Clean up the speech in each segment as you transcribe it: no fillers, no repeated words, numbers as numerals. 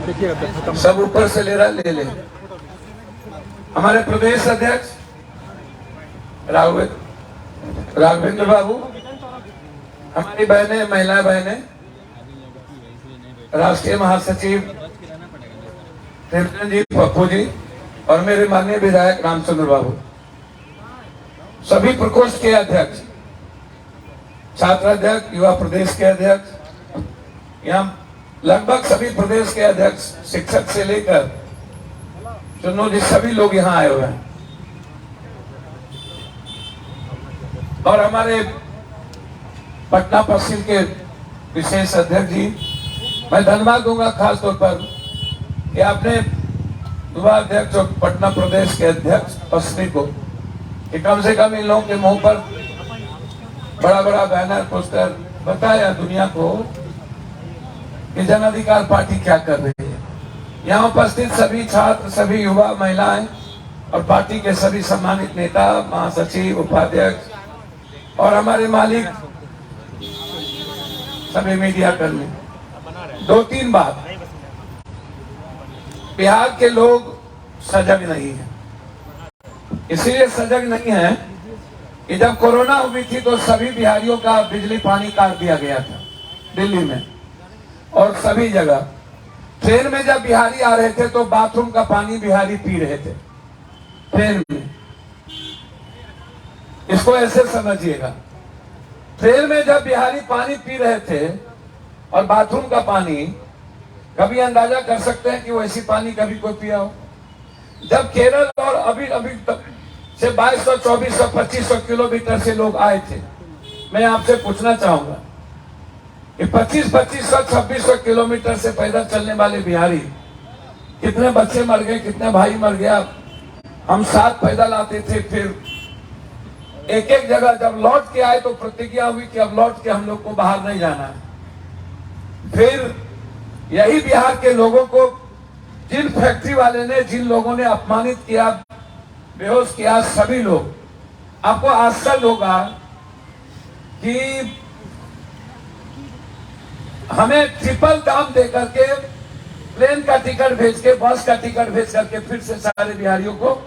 सब ऊपर से ले रहा, ले ले। हमारे प्रदेश अध्यक्ष राघवेंद्र बाबू, हमारी बहनें, महिला बहनें, राष्ट्रीय महासचिव त्रिभुवन जी, पप्पू जी और मेरे माननीय विधायक रामचंद्र बाबू, सभी प्रकोष्ठ के अध्यक्ष, छात्र अध्यक्ष, युवा प्रदेश के अध्यक्ष, यहाँ लगभग सभी प्रदेश के अध्यक्ष, शिक्षक से लेकर चुनो जी, सभी लोग यहाँ आए हुए हैं। और हमारे पटना पश्चिम के विशेष अध्यक्ष जी, मैं धन्यवाद दूंगा खास तौर पर कि आपने युवा अध्यक्ष और पटना प्रदेश के अध्यक्ष पश्चिमी को कि कम से कम इन लोगों के मुंह पर बड़ा बड़ा बैनर, पोस्टर बताया दुनिया को कि जन अधिकार पार्टी क्या कर रही है। यहाँ उपस्थित सभी छात्र, सभी युवा, महिलाएं और पार्टी के सभी सम्मानित नेता, महासचिव, उपाध्यक्ष और हमारे मालिक, सभी मीडिया कर्मी, दो तीन बात, बिहार के लोग सजग नहीं है। इसलिए सजग नहीं है कि जब कोरोना हुई थी तो सभी बिहारियों का बिजली पानी काट दिया गया था दिल्ली में और सभी जगह। ट्रेन में जब बिहारी आ रहे थे तो बाथरूम का पानी बिहारी पी रहे थे ट्रेन में। इसको ऐसे समझिएगा, ट्रेन में जब बिहारी पानी पी रहे थे और बाथरूम का पानी, कभी अंदाजा कर सकते हैं कि वैसी पानी कभी कोई पिया हो? जब केरल और अभी तक से 2200, 2400, 2500 किलोमीटर से लोग आए थे, मैं आपसे पूछना चाहूंगा कि 2500, 2600 किलोमीटर से पैदल चलने वाले बिहारी, कितने बच्चे मर गए, कितने भाई मर गया। हम साथ पैदल आते थे, फिर एक एक जगह जब लौट के आए तो प्रतिज्ञा हुई कि अब लौट के हम लोग को बाहर नहीं जाना है। फिर यही बिहार के लोगों को जिन फैक्ट्री वाले ने, जिन लोगों ने अपमानित किया, बेहोश किया, सभी लोग, आपको आश्चर्य होगा कि हमें ट्रिपल दाम देकर के, प्लेन का टिकट भेज के, बस का टिकट भेज करके फिर से सारे बिहारियों को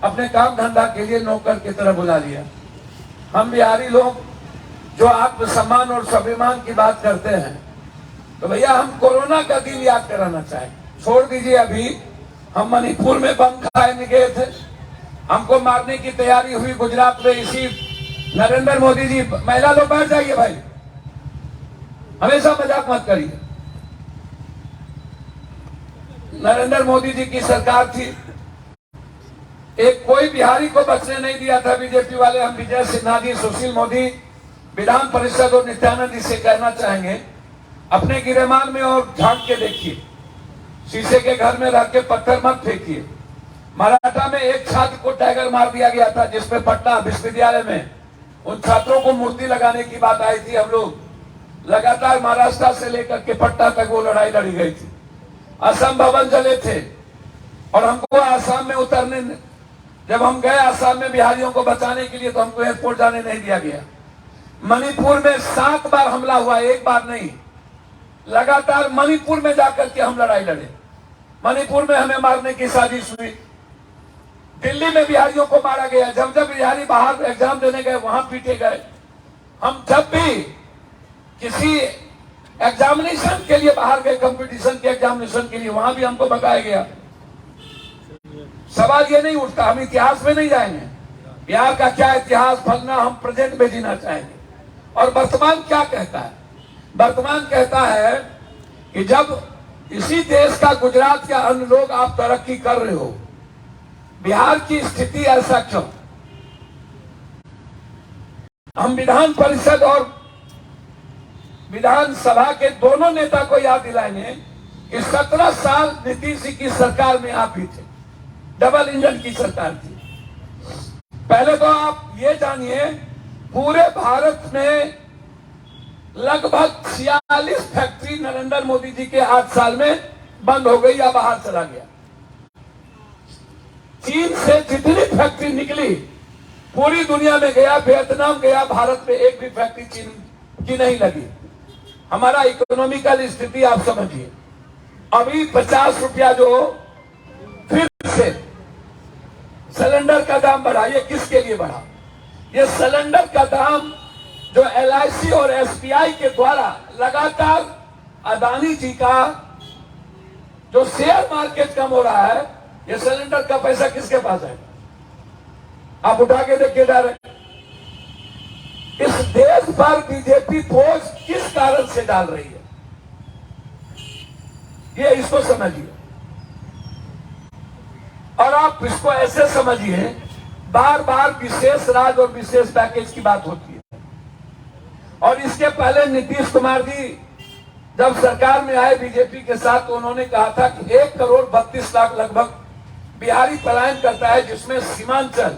अपने काम धंधा के लिए नौकर की तरह बुला लिया। हम बिहारी लोग जो आत्मसम्मान और स्वाभिमान की बात करते हैं, तो भैया हम कोरोना का दिन याद कराना चाहें। छोड़ दीजिए, अभी हम मणिपुर में बम खाने गए थे, हमको मारने की तैयारी हुई गुजरात में। इसी नरेंद्र मोदी जी, महिला लोग बैठ जाइए भाई, हमेशा मजाक मत करिए। नरेंद्र मोदी जी की सरकार थी, एक कोई बिहारी को बचने नहीं दिया था बीजेपी वाले। हम विजय सिन्हा जी, सुशील मोदी, विधान परिषद और नित्यानंद जी से कहना चाहेंगे, अपने गिरेमान में और झांक के देखिए, शीशे के घर में रह के पत्थर मत फेंकिए। मराठा में एक छात्र को टाइगर मार दिया गया था, जिसमें पटना विश्वविद्यालय में उन छात्रों को मूर्ति लगाने की बात आई थी। हम लोग लगातार महाराष्ट्र से लेकर के पटना तक वो लड़ाई लड़ी गई थी। असम भवन जले थे और हमको आसाम में उतरने, जब हम गए आसाम में बिहारियों को बचाने के लिए, तो हमको एयरपोर्ट जाने नहीं दिया गया। मणिपुर में 7 बार हमला हुआ, एक बार नहीं, लगातार मणिपुर में जाकर के हम लड़ाई लड़े। मणिपुर में हमें मारने की साजिश हुई। दिल्ली में बिहारियों को मारा गया। जब जब बिहारी बाहर एग्जाम देने गए वहां पीटे गए। हम जब भी किसी एग्जामिनेशन के लिए बाहर गए, कंपटीशन के एग्जामिनेशन के लिए, वहां भी हमको बताया गया। सवाल ये नहीं उठता, हम इतिहास में नहीं जाएंगे, बिहार का क्या इतिहास फलना, हम प्रेजेंट में जीना चाहेंगे। और वर्तमान क्या कहता है? वर्तमान कहता है कि जब इसी देश का, गुजरात के अन्य लोग आप तरक्की कर रहे हो, बिहार की स्थिति ऐसा क्यों? हम विधान परिषद और विधानसभा के दोनों नेता को याद दिलाएंगे कि 17 साल नीतीश जी की सरकार में आप भी थे, डबल इंजन की सरकार थी। पहले तो आप ये जानिए, पूरे भारत में लगभग 46 फैक्ट्री नरेंद्र मोदी जी के 8 साल में बंद हो गई या बाहर चला गया। चीन से जितनी फैक्ट्री निकली पूरी दुनिया में गया, वियतनाम गया, भारत में एक भी फैक्ट्री चीन की नहीं लगी। हमारा इकोनॉमिकल स्थिति आप समझिए। अभी 50 रुपया जो फिर से सिलेंडर का दाम बढ़ा, ये किसके लिए बढ़ा? ये सिलेंडर का दाम जो LIC और SBI के द्वारा लगातार अदानी जी का जो शेयर मार्केट कम हो रहा है, ये सिलेंडर का पैसा किसके पास है? आप उठा के देखिए डायरेक्ट। इस देश पर बीजेपी बोझ किस कारण से डाल रही है, ये इसको समझिए। और आप इसको ऐसे समझिए, बार बार विशेष राज और विशेष पैकेज की बात होती है। और इसके पहले नीतीश कुमार जी जब सरकार में आए बीजेपी के साथ, तो उन्होंने कहा था कि 1 करोड़ 32 लाख लगभग बिहारी पलायन करता है, जिसमें सीमांचल,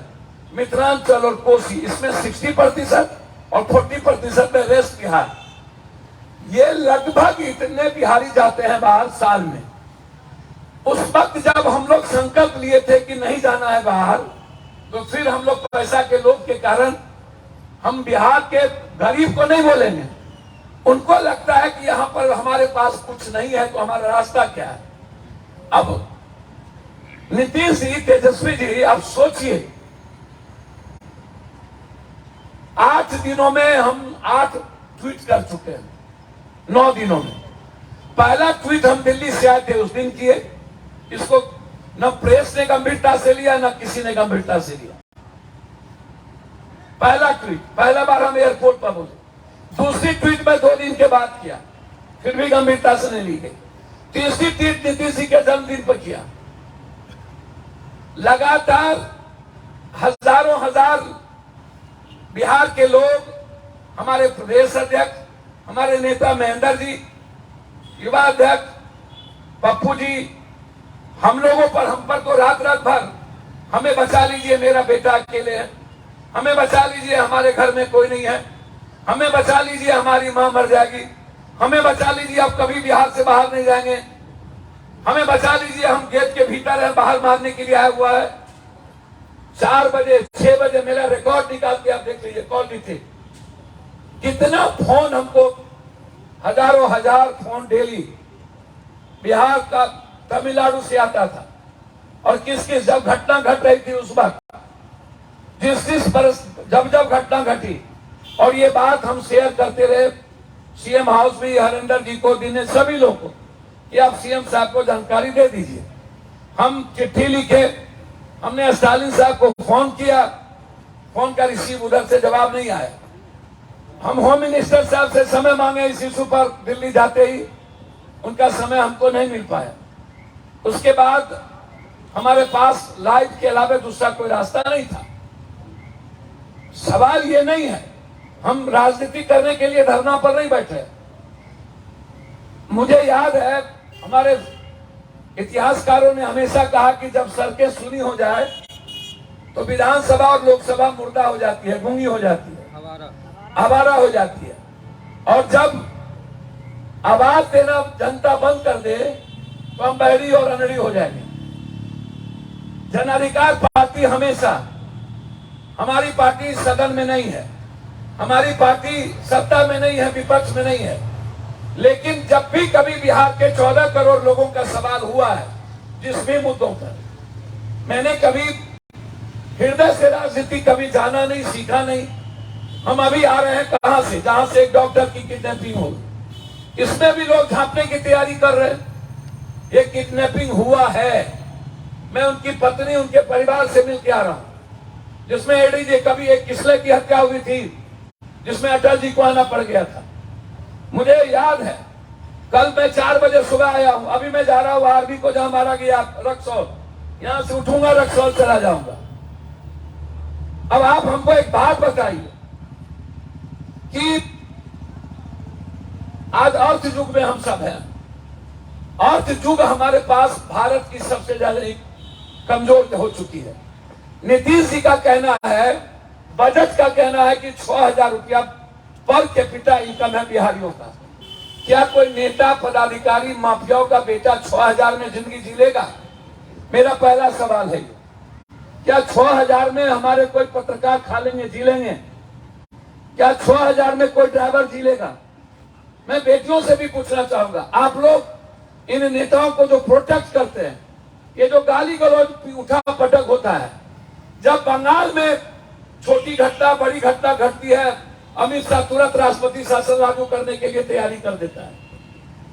मिथिलांचल और कोसी, इसमें 60% और 40% में रेस्ट बिहार। ये लगभग इतने बिहारी जाते हैं बाहर साल में। उस वक्त जब हम लोग संकल्प लिए थे कि नहीं जाना है बाहर, तो फिर हम लोग पैसा के लोभ के कारण हम बिहार के गरीब को नहीं बोलेंगे। उनको लगता है कि यहाँ पर हमारे पास कुछ नहीं है, तो हमारा रास्ता क्या है? अब नीतीश जी, तेजस्वी जी, आप सोचिए, 8 दिनों में हम 8 ट्वीट कर चुके हैं, 9 दिनों में। पहला ट्वीट हम दिल्ली से आए थे उस दिन किए, इसको न प्रेस ने गंभीरता से लिया, न किसी ने गंभीरता से लिया। पहला ट्वीट, पहला बार हम एयरपोर्ट पर बोले। दूसरी ट्वीट में 2 दिन के बाद किया, फिर भी गंभीरता से नहीं ली गई। तीसरी ट्वीट नीतीश जी के जन्मदिन पर किया। लगातार हजारों हजार बिहार के लोग, हमारे प्रदेश अध्यक्ष, हमारे नेता महेंद्र जी, युवा अध्यक्ष पप्पू जी, हम लोगों पर, हम पर तो रात रात भर हमें बचा लीजिए, मेरा बेटा अकेले है, हमें बचा लीजिए, हमारे घर में कोई नहीं है, हमें बचा लीजिए, हमारी मां मर जाएगी, हमें बचा लीजिए, अब कभी बिहार से बाहर नहीं जाएंगे, हमें बचा लीजिए, हम गेट के भीतर हैं, बाहर मारने के लिए आया हुआ है। 4 बजे 6 बजे मेरा रिकॉर्ड निकाल के आप देख लीजिए, कॉल भी थे। कितना फोन हमको, हजारों हजार फोन डेली बिहार का, तमिलनाडु से आता था। और किस किस, जब घटना घट रही थी उस वक्त, जिस बरस जब घटना घटी, और ये बात हम शेयर करते रहे सीएम हाउस में, हरिंदर जी को, दिनेश, सभी लोगों को, कि आप सीएम साहब को जानकारी दे दीजिए। हम चिट्ठी लिखे, हमने स्टालिन साहब को फोन किया, फोन का रिसीव उधर से जवाब नहीं आया। हम होम मिनिस्टर साहब से समय मांगे इस इशू पर, दिल्ली जाते ही उनका समय हमको नहीं मिल पाया। उसके बाद हमारे पास लाइव के अलावा दूसरा कोई रास्ता नहीं था। सवाल ये नहीं है, हम राजनीति करने के लिए धरना पर नहीं बैठे। मुझे याद है, हमारे इतिहासकारों ने हमेशा कहा कि जब सड़कें सुनी हो जाए तो विधानसभा और लोकसभा मुर्दा हो जाती है, गूंगी हो जाती है, आवारा हो जाती है। और जब आवाज देना जनता बंद कर दे तो हम बहरी और अनड़ी हो जाएंगे। जन अधिकार पार्टी हमेशा, हमारी पार्टी सदन में नहीं है, हमारी पार्टी सत्ता में नहीं है, विपक्ष में नहीं है, लेकिन जब भी कभी बिहार के 14 करोड़ लोगों का सवाल हुआ है, जिस भी मुद्दों पर, मैंने कभी हृदय से राजनीति कभी जाना नहीं, सीखा नहीं। हम अभी आ रहे हैं कहां से, जहां से एक डॉक्टर की किडनैपिंग हो, इसमें भी लोग झांपने की तैयारी कर रहे हैं। ये किडनैपिंग हुआ है, मैं उनकी पत्नी, उनके परिवार से मिल के आ रहा हूं, जिसमें एडीजे, कभी एक किसले की हत्या हुई थी, जिसमें अटल जी को आना पड़ गया था। मुझे याद है, कल मैं 4 बजे सुबह आया हूं, अभी मैं जा रहा हूं आरबी को, जहां मारा गया रक्सौल, यहां से उठूंगा, रक्सौल चला जाऊंगा। अब आप हमको एक बात बताइए कि आज अर्थ युग में हम सब हैं, अर्थ युग हमारे पास भारत की सबसे ज्यादा कमजोर हो चुकी है। नीतीश जी का कहना है, बजट का कहना है कि 6,000 रुपया पर कैपिटा इनकम है बिहारियों का। क्या कोई नेता, पदाधिकारी, माफियाओं का बेटा 6,000 में जिंदगी जी लेगा? मेरा पहला सवाल है, क्या 6,000 में हमारे कोई पत्रकार खा लेंगे, जी लेंगे? क्या 6,000 में कोई ड्राइवर जी लेगा? मैं बेटियों से भी पूछना चाहूंगा, आप लोग इन नेताओं को जो प्रोटेक्ट करते हैं, ये जो गाली गलौज उठा पटक होता है, जब बंगाल में छोटी घटना बड़ी घटना घटती है, अमित शाह तुरंत राष्ट्रपति शासन लागू करने के लिए तैयारी कर देता है,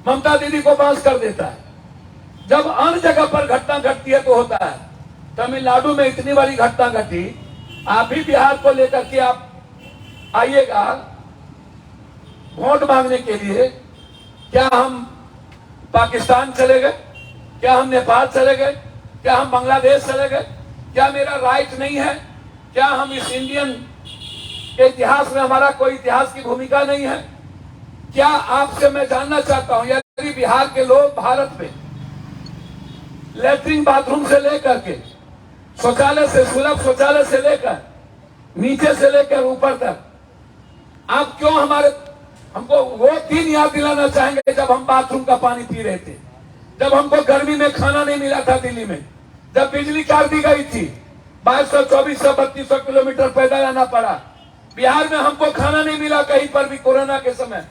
ममता दीदी को पास कर देता है। जब अन्य जगह पर घटना घटती है तो होता है। तमिलनाडु में इतनी बड़ी घटना घटी, आप भी बिहार को लेकर के आप आइएगा वोट मांगने के लिए, क्या हम पाकिस्तान चले गए? क्या हम नेपाल चले गए? क्या हम बांग्लादेश चले गए? क्या मेरा राइट नहीं है? क्या हम इस इंडियन के इतिहास में हमारा कोई इतिहास की भूमिका नहीं है? क्या आपसे मैं जानना चाहता हूं, यदि बिहार के लोग भारत में लैट्रिन बाथरूम से लेकर के शौचालय से सुलभ शौचालय से लेकर नीचे से लेकर ऊपर तक, आप क्यों हमको वो दिन याद दिलाना चाहेंगे जब हम बाथरूम का पानी पी रहे थे, जब हमको गर्मी में खाना नहीं मिला था दिल्ली में, जब बिजली काट दी गई थी, 2200, 2400, 3200 किलोमीटर पैदल आना पड़ा, बिहार में हमको खाना नहीं मिला कहीं पर भी कोरोना के समय,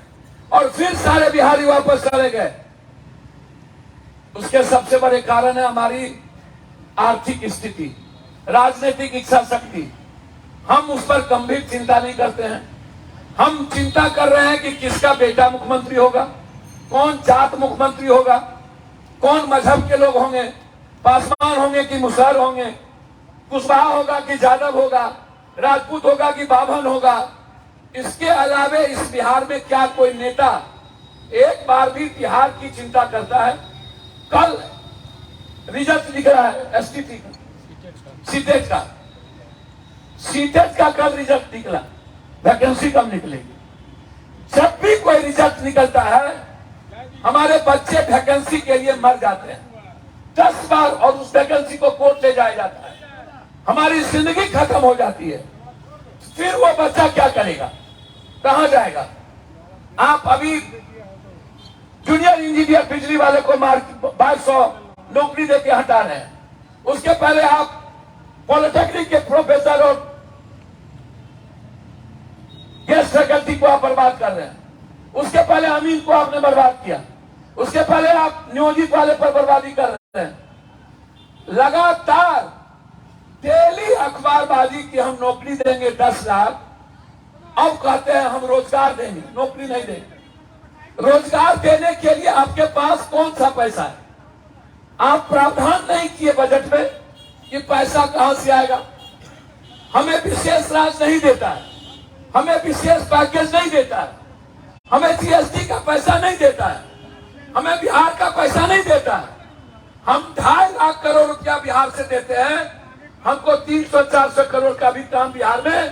और फिर सारे बिहारी वापस चले गए। उसके सबसे बड़े कारण है हमारी आर्थिक स्थिति, राजनीतिक इच्छा शक्ति। हम उस पर गंभीर चिंता नहीं करते हैं। हम चिंता कर रहे हैं कि किसका बेटा मुख्यमंत्री होगा, कौन जात मुख्यमंत्री होगा, कौन मजहब के लोग होंगे, पासवान होंगे कि मुसहर होंगे, कुशवाहा होगा कि यादव होगा, राजपूत होगा कि बाभन होगा। इसके अलावे इस बिहार में क्या कोई नेता एक बार भी बिहार की चिंता करता है? कल रिजल्ट निकल रहा है एसटीटी का, सीटेट का कल रिजल्ट निकला, वैकेंसी कब निकलेगी? जब भी कोई रिजल्ट निकलता है हमारे बच्चे वैकेंसी के लिए मर जाते हैं 10 बार, और उस वैकेंसी को कोर्ट ले जाया जाता है, हमारी जिंदगी खत्म हो जाती है। फिर वो बच्चा क्या करेगा, कहां जाएगा? आप अभी जूनियर इंजीनियर बिजली वाले को 2200 नौकरी देके हटा रहे हैं, उसके पहले आप पॉलिटेक्निक के प्रोफेसर और गेस्ट फैकल्टी को आप बर्बाद कर रहे हैं, उसके पहले अमीन को आपने बर्बाद किया, उसके पहले आप नियोजित वाले पर बर्बादी कर रहे हैं। लगातार डेली अखबारबाजी की हम नौकरी देंगे 10 लाख, अब कहते हैं हम रोजगार देंगे, नौकरी नहीं देंगे। रोजगार देने के लिए आपके पास कौन सा पैसा है? आप प्रावधान नहीं किए बजट में कि पैसा कहां से आएगा। हमें विशेष राज नहीं देता है, हमें विशेष पैकेज नहीं देता है, हमें जीएसटी का पैसा नहीं देता है, हमें बिहार का पैसा नहीं देता है। हम 2.5 लाख करोड़ रुपया बिहार से देते हैं, हमको 300-400 करोड़ का भी काम बिहार में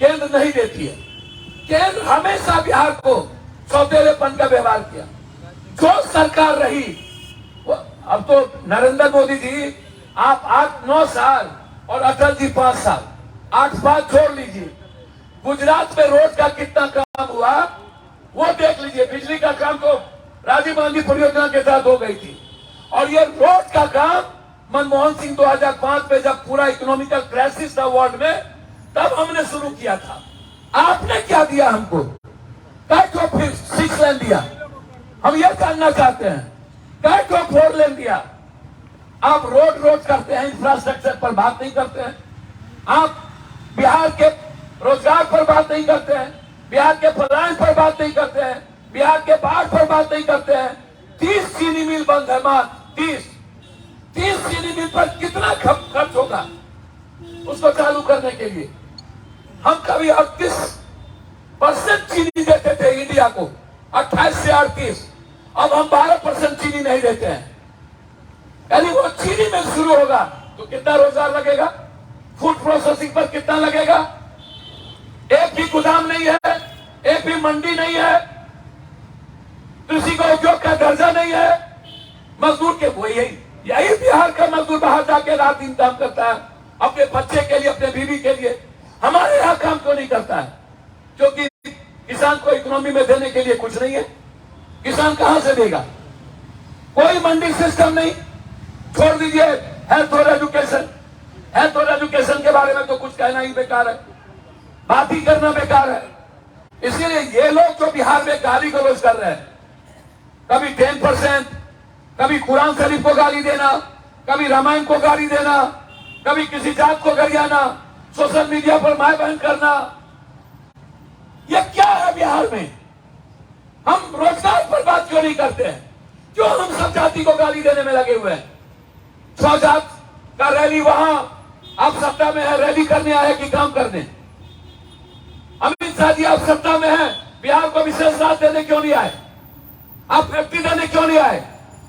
केंद्र नहीं देती है। केंद्र हमेशा बिहार को सौतेलेपन का व्यवहार किया। जो सरकार रही, अब तो नरेंद्र मोदी जी आप 8-9 साल और अटल जी 5 साल, 8-5 छोड़ लीजिए। गुजरात में रोड का कितना काम हुआ वो देख लीजिए। बिजली का काम तो राजीव गांधी परियोजना के साथ हो गई थी, और ये रोड का काम मनमोहन सिंह 2005 में जब पूरा इकोनॉमिकल क्राइसिस था वर्ल्ड में, तब हमने शुरू किया था। आपने क्या दिया हमको? क्या फिर 6 लेन दिया? हम ये जानना चाहते हैं। क्या 4 लेन दिया? आप रोड करते हैं, इंफ्रास्ट्रक्चर पर बात नहीं करते हैं। आप बिहार के रोजगार पर बात नहीं करते हैं, बिहार के पलायन पर बात नहीं करते हैं, बिहार के बाढ़ पर बात नहीं करते हैं। 30 चीनी मिल बंद है, मात्र 30 चीनी मिल पर कितना खर्च होगा उसको चालू करने के लिए? हम कभी 38% चीनी देते थे इंडिया को, 28 से 38, अब हम 12% चीनी नहीं देते हैं। यानी वो चीनी मिल शुरू होगा तो कितना रोजगार लगेगा? फूड प्रोसेसिंग पर कितना लगेगा? एक भी गोदाम नहीं है, एक भी मंडी नहीं है, कृषि का उद्योग का दर्जा नहीं है। मजदूर के वो यही बिहार का मजदूर बाहर जाके रात दिन काम करता है अपने बच्चे के लिए, अपने बीवी के लिए। हमारे यहाँ काम क्यों नहीं करता है? क्योंकि किसान को इकोनॉमी में देने के लिए कुछ नहीं है। किसान कहां से देगा? कोई मंडी सिस्टम नहीं। छोड़ दीजिए हेल्थ और एजुकेशन। हेल्थ और एजुकेशन के बारे में तो कुछ कहना ही बेकार है, बात ही करना बेकार है। इसीलिए ये लोग जो बिहार में गाली गलौज कर रहे हैं, कभी 10%, कभी कुरान शरीफ को गाली देना, कभी रामायण को गाली देना, कभी किसी जात को गरियाना, सोशल मीडिया पर माय बहन करना। ये क्या है बिहार में? हम रोजगार पर बात क्यों नहीं करते हैं? क्यों हम सब जाति को गाली देने में लगे हुए हैं? 100 जात का रैली वहां, आप सत्ता में है, रैली करने आए कि काम करने? अमित शाह जी आप सत्ता में हैं, बिहार को विशेष राहत देने क्यों नहीं आए? आप फैक्ट्री देने क्यों नहीं आए?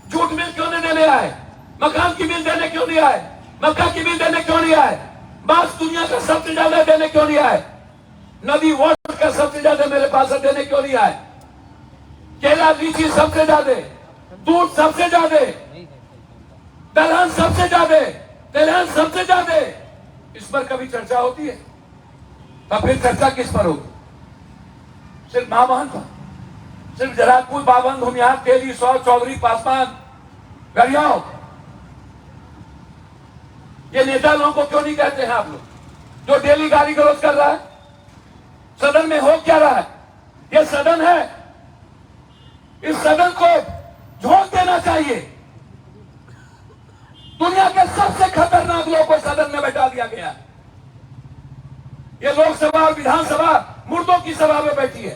जूट मिल क्यों नहीं देने आए? मकान की बिल देने क्यों नहीं आए? मक्का की बिल देने क्यों नहीं आए? बांस दुनिया का सबसे ज्यादा देने क्यों नहीं आए? नदी वर्ल्ड का सबसे ज्यादा मेरे पास देने क्यों नहीं आए? केला लीची सबसे ज्यादा, दूध सबसे ज्यादा, दलहन सबसे ज्यादा, तिलहन सबसे ज्यादा। इस पर कभी चर्चा होती है? तो फिर चर्चा किस पर होगी? सिर्फ मां बहन पर, सिर्फ जराजपुर, बावन, भूमिहार, तेली, सौ, चौधरी, पासवान, गरियाओं, ये नेता लोगों को क्यों नहीं कहते हैं आप लोग, जो डेली गाली गलौज कर रहा है? सदन में हो क्या रहा है? ये सदन है, इस सदन को झोंक देना चाहिए। दुनिया के सबसे खतरनाक लोगों को सदन में बैठा दिया गया। ये लोकसभा और विधानसभा मुर्दों की सभा में बैठी है।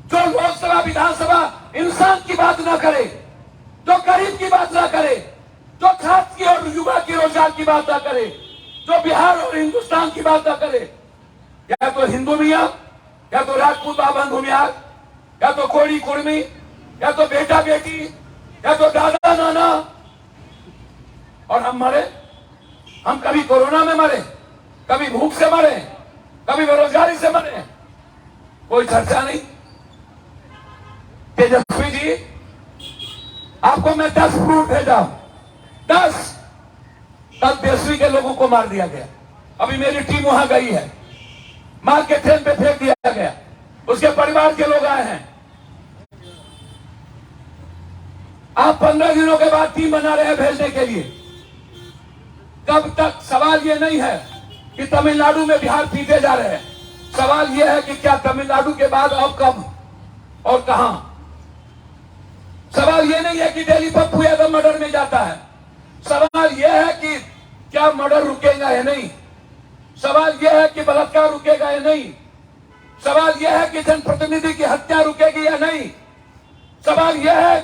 जो लोकसभा विधानसभा इंसान की बात ना करे, जो गरीब की बात ना करे, जो छात्र की और युवा की रोजगार की बात ना करे, जो बिहार और हिंदुस्तान की बात ना करे, या तो हिंदू मियां, या तो राजपूत बाबन भूमिहार, या तो कोड़ी कुर्मी, या तो बेटा बेटी, या तो दादा नाना। और हम मरे, हम कभी कोरोना में मरे, कभी भूख से मरे, कभी बेरोजगारी से मरे, कोई चर्चा नहीं। तेजस्वी जी, आपको मैं 10 प्रूफ भेजा हूं, 10। कल तेजस्वी के लोगों को मार दिया गया, अभी मेरी टीम वहां गई है, मार के ट्रेन पे फेंक दिया गया, उसके परिवार के लोग आए हैं। आप 15 दिनों के बाद टीम बना रहे हैं भेजने के लिए। कब तक? सवाल ये नहीं है कि तमिलनाडु में बिहार पीटे जा रहे हैं, सवाल यह है कि क्या तमिलनाडु के बाद अब कब और कहां? सवाल यह नहीं है कि दिल्ली पप्पू यादव मर्डर में जाता है, सवाल यह है कि क्या मर्डर रुकेगा या नहीं, सवाल यह है कि बलात्कार रुकेगा या नहीं, सवाल यह है कि जनप्रतिनिधि की हत्या रुकेगी या नहीं, सवाल यह है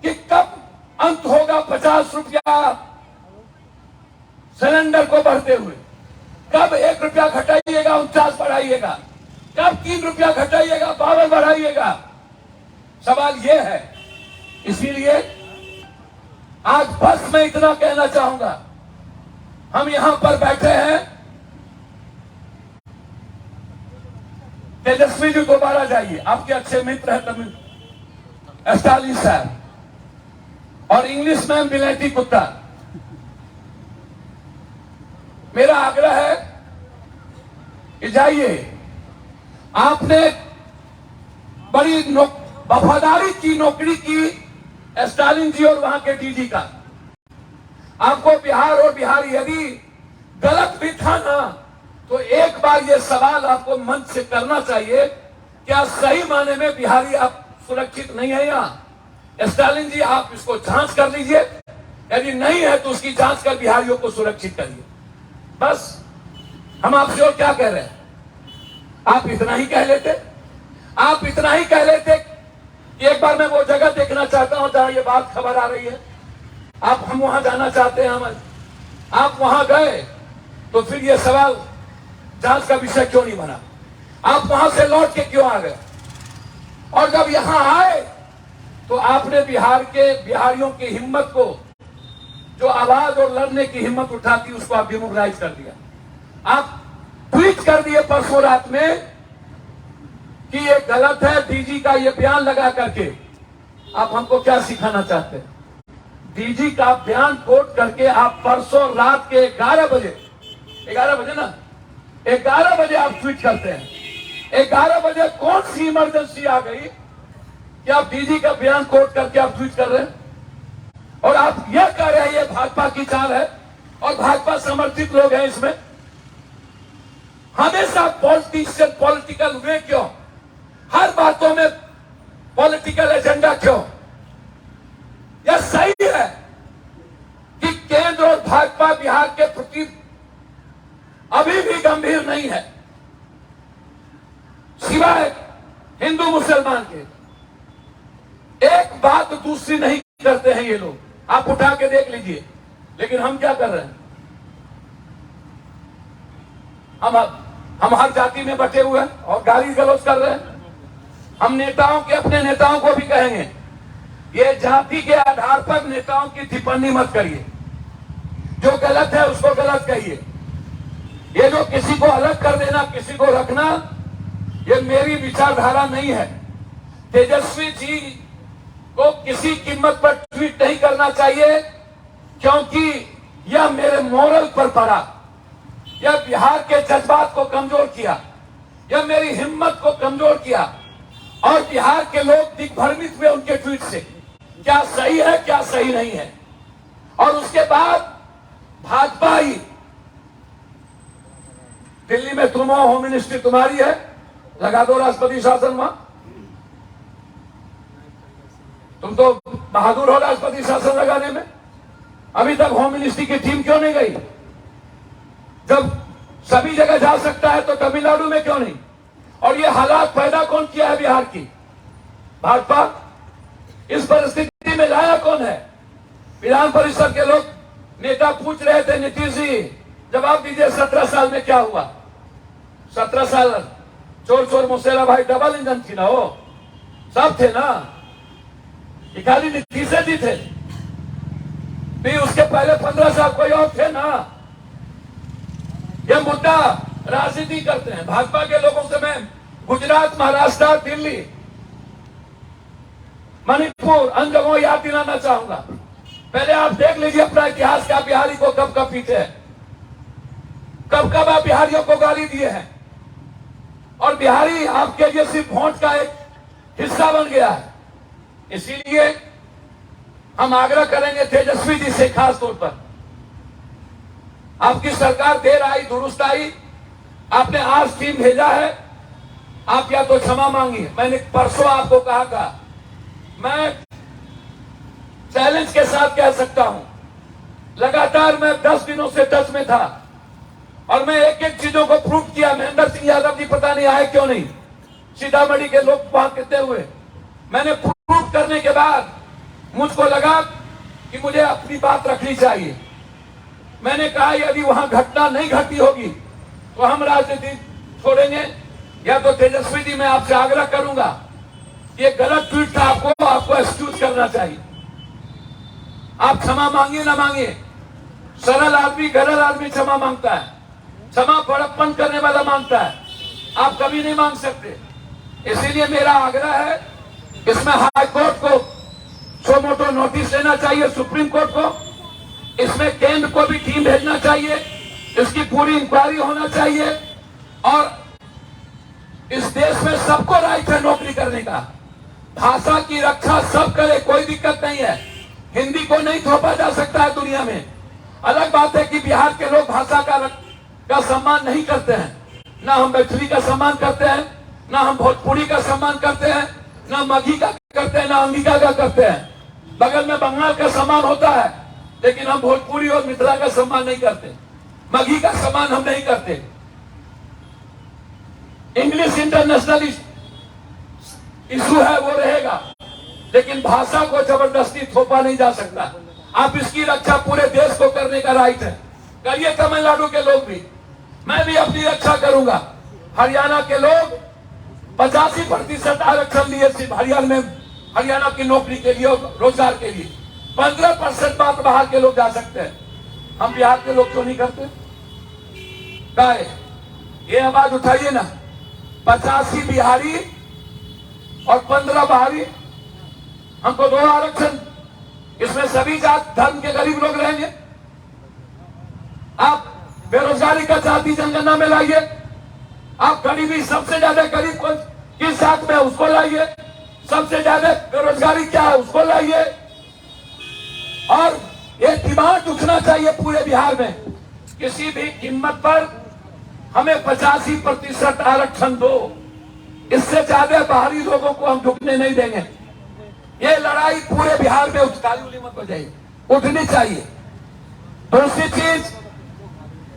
कि कब अंत होगा 50 रुपया सिलेंडर को बढ़ते हुए, कब 1 रुपया घटाइएगा 49 बढ़ाइएगा, कब 3 रुपया घटाइएगा 52 बढ़ाइएगा, सवाल यह है। इसीलिए आज बस मैं इतना कहना चाहूंगा, हम यहां पर बैठे हैं, तेजस्वी जी दोबारा जाइए, आपके अच्छे मित्र हैं तमिल स्टालिन साहब, और इंग्लिश में बिलेटी कुत्ता। मेरा आग्रह है कि जाइए, आपने बड़ी वफादारी की नौकरी की स्टालिन जी और वहां के डीजी का। आपको बिहार और बिहार यदि गलत भी था ना, तो एक बार ये सवाल आपको मन से करना चाहिए, क्या सही माने में बिहारी आप सुरक्षित नहीं है यहाँ? स्टालिन जी, आप इसको जांच कर लीजिए, यदि नहीं है तो उसकी जांच कर बिहारियों को सुरक्षित करिए। बस हम आपसे और क्या कह रहे हैं? आप इतना ही कह लेते, आप इतना ही कह लेते कि एक बार मैं वो जगह देखना चाहता हूं जहां ये बात खबर आ रही है, हम वहां जाना चाहते हैं, आप वहां गए तो फिर ये सवाल जांच का विषय क्यों नहीं बना? आप वहां से लौट के क्यों आ गए? और जब यहां आए तो आपने बिहारियों की हिम्मत को, जो आवाज और लड़ने की हिम्मत उठाती, उसको आप डिमोरलाइज कर दिया। आप ट्वीट कर दिए परसों रात में कि ये गलत है, डीजी का ये बयान लगा करके। आप हमको क्या सिखाना चाहते हैं? डीजी का बयान कोट करके आप परसों रात के 11 बजे ना, 11 बजे आप ट्वीट करते हैं। 11 बजे कौन सी इमरजेंसी आ गई कि आप डीजी का बयान कोट करके आप ट्वीट कर रहे हैं? और आप यह कह रहे हैं ये भाजपा की चाल है और भाजपा समर्थित लोग हैं इसमें। हमेशा पॉलिटिशियन पॉलिटिकल वे क्यों? हर बातों में पॉलिटिकल एजेंडा क्यों? यह सही है कि केंद्र और भाजपा बिहार के प्रति अभी भी गंभीर नहीं है, सिवाय हिंदू मुसलमान के। एक बात दूसरी नहीं करते हैं ये लोग, आप उठा के देख लीजिए। लेकिन हम क्या कर रहे हैं? हम हर जाति में बटे हुए हैं और गाली गलौज कर रहे हैं। हम नेताओं के, अपने नेताओं को भी कहेंगे, ये जाति के आधार पर नेताओं की टिप्पणी मत करिए। जो गलत है उसको गलत कहिए। ये जो किसी को अलग कर देना, किसी को रखना, ये मेरी विचारधारा नहीं है। तेजस्वी जी को किसी कीमत पर ट्वीट नहीं करना चाहिए, क्योंकि यह मेरे मोरल पर पड़ा, यह बिहार के जज्बात को कमजोर किया, यह मेरी हिम्मत को कमजोर किया और बिहार के लोग दिग्भ्रमित हुए उनके ट्वीट से। क्या सही है, क्या सही नहीं है। और उसके बाद भाजपा ही, दिल्ली में तुम हो, होम मिनिस्ट्री तुम्हारी है, लगा दो राष्ट्रपति शासन वहां। तुम तो बहादुर हो राष्ट्रपति शासन लगाने में। अभी तक होम मिनिस्ट्री की टीम क्यों नहीं गई? जब सभी जगह जा सकता है तो तमिलनाडु में क्यों नहीं? और ये हालात पैदा कौन किया है बिहार की? भाजपा। इस परिस्थिति में लाया कौन है? विधान परिषद के लोग, नेता पूछ रहे थे, नीतीश जी जवाब दीजिए, 17 साल में क्या हुआ? 17 साल चोर चोर मुसेरा भाई डबल इंजन थी ना, वो सब थे ना, खाली नीतीश जी थे भी। उसके पहले 15 साल कोई और थे ना। यह मुद्दा राजनीति करते हैं। भाजपा के लोगों से मैं गुजरात, महाराष्ट्र, दिल्ली, मणिपुर, अन्य जगहों याद दिलाना चाहूंगा। पहले आप देख लीजिए अपना इतिहास, क्या बिहारी को कब कब पीटे हैं, कब कब आप बिहारियों को गाली दिए हैं। और बिहारी आपके लिए सिर्फ वोट का एक हिस्सा बन गया है। इसीलिए हम आग्रह करेंगे तेजस्वी जी से, खास तौर पर आपकी सरकार देर आई दुरुस्त आई, आपने आज टीम भेजा है, आप या तो क्षमा मांगिए। मैंने परसों आपको कहा था, मैं चैलेंज के साथ कह सकता हूं, लगातार मैं 10 दिनों से टच में था और मैं एक एक चीजों को प्रूव किया। महेंद्र सिंह यादव जी पता नहीं आए क्यों नहीं, सीतामढ़ी के लोग वहां कितने हुए। मैंने प्रूव करने के बाद मुझको लगा कि मुझे अपनी बात रखनी चाहिए। मैंने कहा यदि वहां घटना नहीं घटी होगी तो हम राजनीति छोड़ेंगे, या तो तेजस्वी जी मैं आपसे आग्रह करूंगा, ये गलत ट्वीट था, आपको एक्सक्यूज करना चाहिए। आप क्षमा मांगिए ना मांगिए, सरल आदमी गरल आदमी क्षमा मांगता है, क्षमा बड़प्पन करने वाला मांगता है, आप कभी नहीं मांग सकते। इसीलिए मेरा आग्रह है, इसमें हाई कोर्ट को सो मोटो नोटिस लेना चाहिए, सुप्रीम कोर्ट को, इसमें केंद्र को भी टीम भेजना चाहिए, इसकी पूरी इंक्वायरी होना चाहिए। और इस देश में सबको राइट है नौकरी करने का, भाषा की रक्षा सब करे, कोई दिक्कत नहीं है। हिंदी को नहीं थोपा जा सकता है दुनिया में। अलग बात है कि बिहार के लोग भाषा का सम्मान नहीं करते हैं, ना हम मैथिली का सम्मान करते हैं, ना हम भोजपुरी का सम्मान करते हैं, ना मगही का करते हैं, ना अंगिका का करते हैं। बगल में बंगाल का सम्मान होता है, लेकिन हम भोजपुरी और मिथिला का सम्मान नहीं करते, मगही का सम्मान हम नहीं करते। इंग्लिश इंटरनेशनल इशू है, वो रहेगा, लेकिन भाषा को जबरदस्ती थोपा नहीं जा सकता। आप इसकी रक्षा पूरे देश को करने का राइट है, करिए तमिलनाडु के लोग भी, मैं भी अपनी रक्षा करूंगा। हरियाणा के लोग 85% आरक्षण लिए सिर्फ हरियाणा में, हरियाणा की नौकरी के लिए, रोजगार के लिए। 15% बात बाहर के लोग जा सकते हैं, हम बिहार के लोग क्यों नहीं करते? गाय ये आवाज उठाइए ना, 85 बिहारी और 15 बाहरी, हमको 2 आरक्षण, इसमें सभी जात धर्म के गरीब लोग रहेंगे। आप बेरोजगारी का जाति जनगणना में लाइए, आप गरीबी सबसे ज्यादा गरीब को किस साथ में उसको लाइए, सबसे ज्यादा बेरोजगारी क्या है उसको लाइए। और ये डिमांड उठना चाहिए पूरे बिहार में, किसी भी कीमत पर हमें 85% आरक्षण दो, इससे ज्यादा बाहरी लोगों को हम झुकने नहीं देंगे। ये लड़ाई पूरे बिहार में उठकाली उली मत हो जाएगी, उठनी चाहिए। दूसरी चीज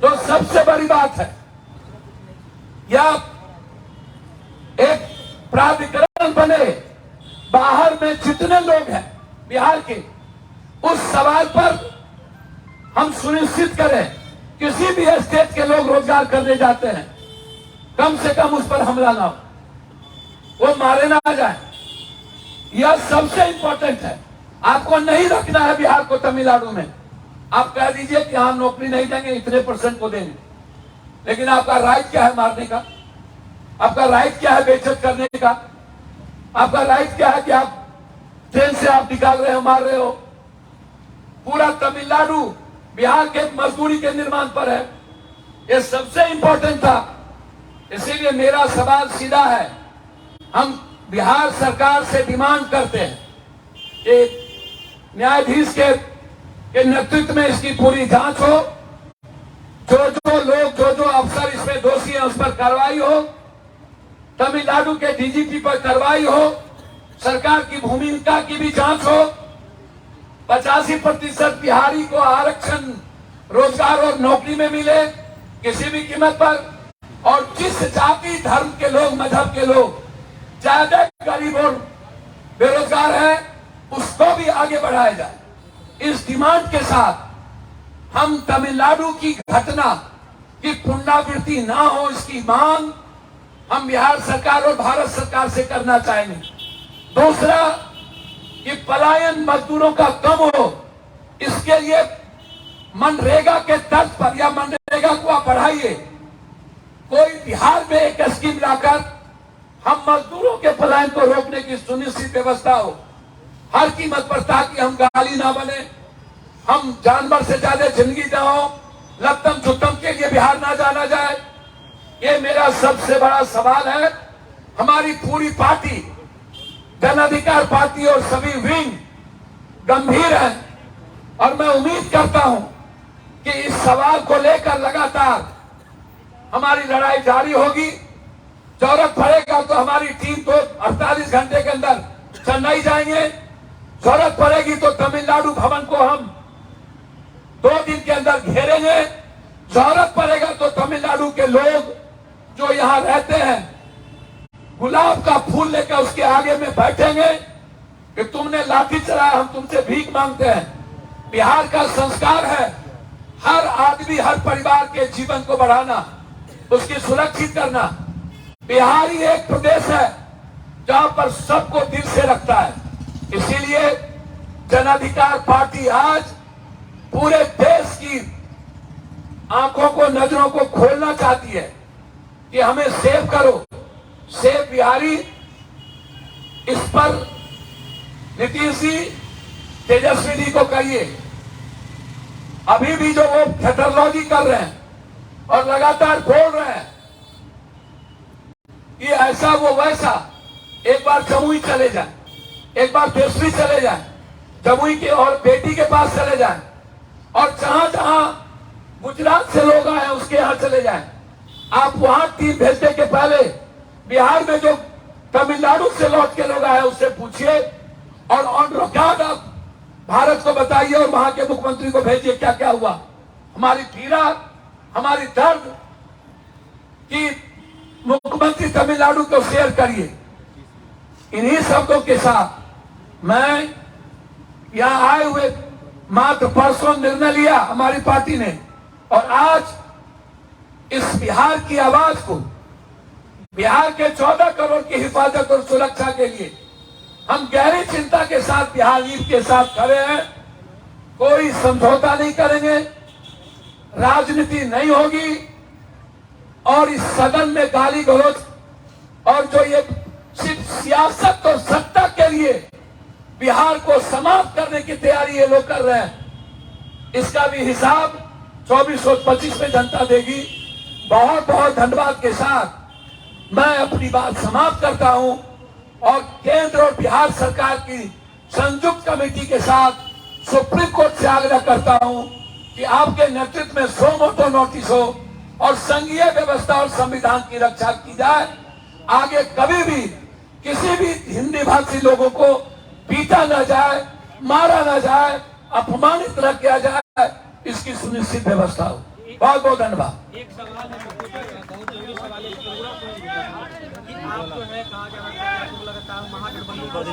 जो सबसे बड़ी बात है, या एक प्राधिकरण बने, बाहर में जितने लोग हैं बिहार के, उस सवाल पर हम सुनिश्चित करें किसी भी स्टेट के लोग रोजगार करने जाते हैं, कम से कम उस पर हमला ना हो, वो मारे ना जाए। यह सबसे इंपॉर्टेंट है। आपको नहीं रखना है बिहार को तमिलनाडु में, आप कह दीजिए कि हम नौकरी नहीं देंगे, इतने % को देंगे, लेकिन आपका राइट क्या है मारने का? आपका राइट क्या है बेइज्जत करने का? आपका राइट क्या है कि आप ट्रेन से आप निकाल रहे हो, मार रहे हो? पूरा तमिलनाडु बिहार के मजदूरी के निर्माण पर है। ये सबसे इंपॉर्टेंट था। इसीलिए मेरा सवाल सीधा है, हम बिहार सरकार से डिमांड करते हैं कि न्यायाधीश के नेतृत्व में इसकी पूरी जांच हो, जो लोग जो अफसर इसमें दोषी हैं उस पर कार्रवाई हो, तमिलनाडु के डीजीपी पर कार्रवाई हो, सरकार की भूमिका की भी जांच हो, 85% बिहारी को आरक्षण रोजगार और नौकरी में मिले किसी भी कीमत पर, और जिस जाति धर्म के लोग, मजहब के लोग ज्यादा गरीब और बेरोजगार है, उसको भी आगे बढ़ाया जाए। इस डिमांड के साथ हम तमिलनाडु की घटना की पुनरावृत्ति ना हो, इसकी मांग हम बिहार सरकार और भारत सरकार से करना चाहेंगे। दूसरा, कि पलायन मजदूरों का कम हो, इसके लिए मनरेगा के तर्ज पर या मनरेगा को आप बढ़ाइए। कोई बिहार में एक स्कीम लाकर हम मजदूरों के पलायन को रोकने की सुनिश्चित व्यवस्था हो हर कीमत पर, ताकि हम गाली ना बने, हम जानवर से ज्यादा जिंदगी ना हो, लत्तम चुत्तम के लिए बिहार ना जाना जाए। ये मेरा सबसे बड़ा सवाल है। हमारी पूरी पार्टी, जन अधिकार पार्टी और सभी विंग गंभीर है, और मैं उम्मीद करता हूं कि इस सवाल को लेकर लगातार हमारी लड़ाई जारी होगी। जरूरत पड़ेगा तो हमारी टीम तो 48 घंटे के अंदर चेन्नई जाएंगे, जरूरत पड़ेगी तो तमिलनाडु भवन को हम 2 दिन के अंदर घेरेंगे, जरूरत पड़ेगा तो तमिलनाडु के लोग जो यहाँ रहते हैं गुलाब का फूल लेकर उसके आगे में बैठेंगे कि तुमने लाठी चलाया, हम तुमसे भीख मांगते हैं। बिहार का संस्कार है हर आदमी, हर परिवार के जीवन को बढ़ाना, उसकी सुरक्षित करना। बिहार ही एक प्रदेश है जहां पर सबको दिल से रखता है। इसीलिए जन अधिकार पार्टी आज पूरे देश की आंखों को, नजरों को खोलना चाहती है कि हमें सेव करो, सेव बिहारी। इस पर नीतीश जी, तेजस्वी जी को कहिए, अभी भी जो वो थेटरोलॉजी कर रहे हैं और लगातार बोल रहे हैं ये ऐसा वो वैसा, एक बार जमुई चले जाए, एक बार देशवी चले जाए, जमुई के और बेटी के पास चले जाए, और जहां जहां गुजरात से लोग आए उसके यहां चले जाए। आप वहां टीम भेजने के पहले बिहार में जो तमिलनाडु से लौट के लोग आए उससे पूछिए, और ऑन रिकॉर्ड आप भारत को बताइए और वहां के मुख्यमंत्री को भेजिए क्या क्या हुआ। हमारी पीड़ा, हमारी दर्द की मुख्यमंत्री तमिलनाडु को शेयर करिए। इन्हीं शब्दों के साथ मैं यहां आए हुए मात्र परसों निर्णय लिया हमारी पार्टी ने, और आज इस बिहार की आवाज को, बिहार के 14 करोड़ की हिफाजत और सुरक्षा के लिए हम गहरी चिंता के साथ बिहार ईद के साथ खड़े हैं। कोई समझौता नहीं करेंगे, राजनीति नहीं होगी, और इस सदन में गाली गलौज और जो ये सिर्फ सियासत और सत्ता के लिए बिहार को समाप्त करने की तैयारी ये लोग कर रहे हैं, इसका भी हिसाब 2425 में जनता देगी। बहुत बहुत धन्यवाद के साथ मैं अपनी बात समाप्त करता हूं, और केंद्र और बिहार सरकार की संयुक्त कमेटी के साथ सुप्रीम कोर्ट से आग्रह करता हूं कि आपके नेतृत्व में सो मोटो नोटिस हो और संघीय व्यवस्था और संविधान की रक्षा की जाए। आगे कभी भी किसी भी हिंदी भाषी लोगों को पीटा न जाए, मारा न जाए, अपमानित न किया जाए, इसकी सुनिश्चित व्यवस्था हो। बहुत बहुत धन्यवाद। एक सवाल है, बहुत जरूरी सवाल है, कि आप जो है कहा जा रहा है कि लगातार महागठबंधन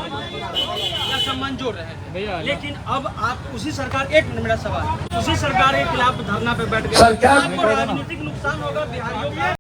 या सम्मान जोड़ रहे हैं, लेकिन अब आप उसी सरकार, एक मिनट मेरा सवाल, उसी सरकार के खिलाफ धरना पे बैठ गए, आपको राजनीतिक नुकसान होगा बिहारियों में?